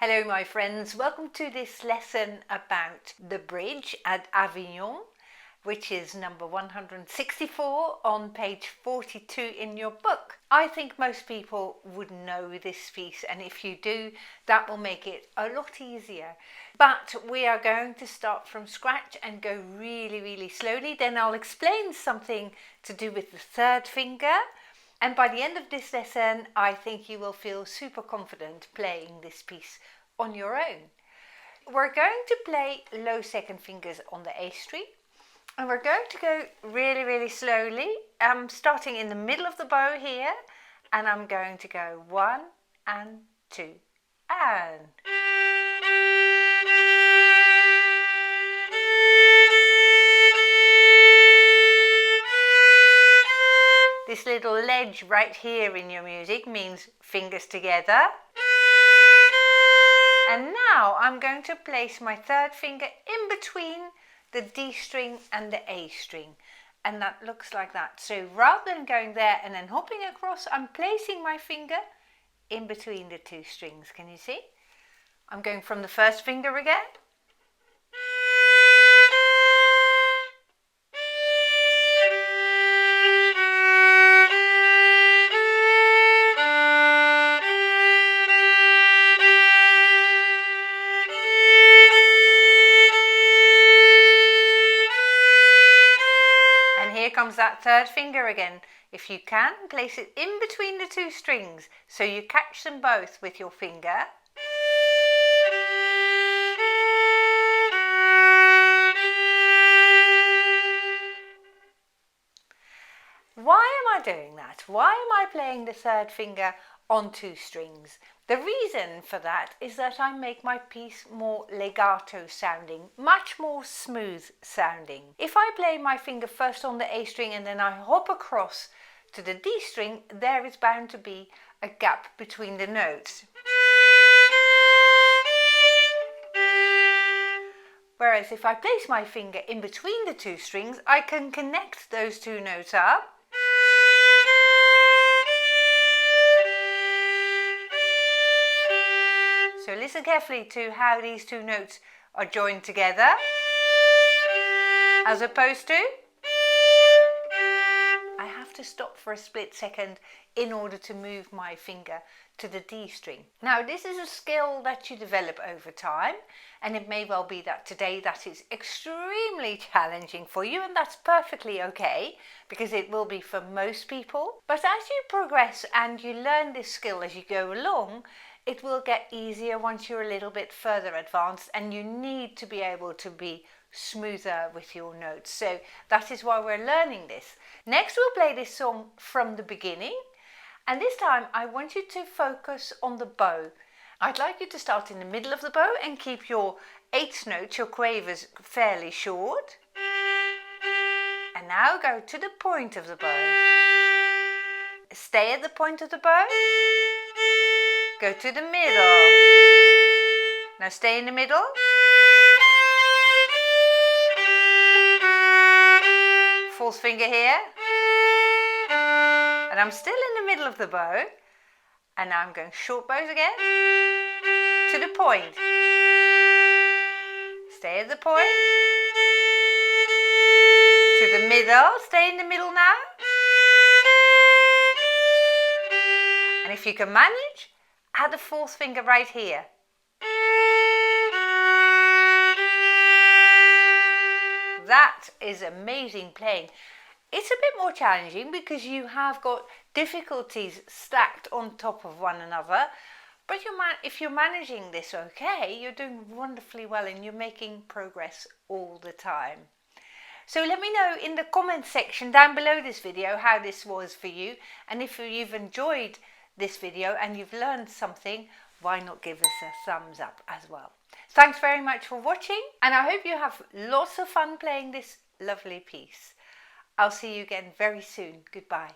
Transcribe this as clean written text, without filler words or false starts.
Hello my friends, welcome to this lesson about the bridge at Avignon, which is number 164 on page 42 in your book. I think most people would know this piece, and if you do, that will make it a lot easier. But we are going to start from scratch and go really slowly. Then I'll explain something to do with the third finger. And by the end of this lesson, I think you will feel super confident playing this piece on your own. We're going to play low second fingers on the A string, and we're going to go really slowly. I'm starting in the middle of the bow here, and I'm going to go 1 and 2 and. This little ledge right here in your music means fingers together. And now I'm going to place my third finger in between the D string and the A string. And that looks like that. So rather than going there and then hopping across, I'm placing my finger in between the two strings. Can you see? I'm going from the first finger again. Here comes that third finger again. If you can, place it in between the two strings so you catch them both with your finger. Why am I doing that? Why am I playing the third finger on two strings? The reason for that is that I make my piece more legato sounding, much more smooth sounding. If I play my finger first on the A string and then I hop across to the D string, there is bound to be a gap between the notes. Whereas if I place my finger in between the two strings, I can connect those two notes up. So listen carefully to how these two notes are joined together, as opposed to. I have to stop for a split second in order to move my finger to the D string. Now this is a skill that you develop over time, and it may well be that today that is extremely challenging for you, and that's perfectly okay, because it will be for most people. But as you progress and you learn this skill as you go along, it will get easier once you're a little bit further advanced, and you need to be able to be smoother with your notes. So that is why we're learning this. Next we'll play this song from the beginning, and this time I want you to focus on the bow. I'd like you to start in the middle of the bow and keep your eighth notes, your quavers, fairly short. And now go to the point of the bow. Stay at the point of the bow. Go to the middle. Now stay in the middle. Fourth finger here. And I'm still in the middle of the bow. And now I'm going short bows again. To the point. Stay at the point. To the middle. Stay in the middle now. And if you can manage, add the fourth finger right here. That is amazing playing. It's a bit more challenging because you have got difficulties stacked on top of one another. But if you're managing this okay, you're doing wonderfully well and you're making progress all the time. So let me know in the comment section down below this video how this was for you, and if you've enjoyed this video and you've learned something, why not give us a thumbs up as well. Thanks very much for watching, and I hope you have lots of fun playing this lovely piece. I'll see you again very soon. Goodbye.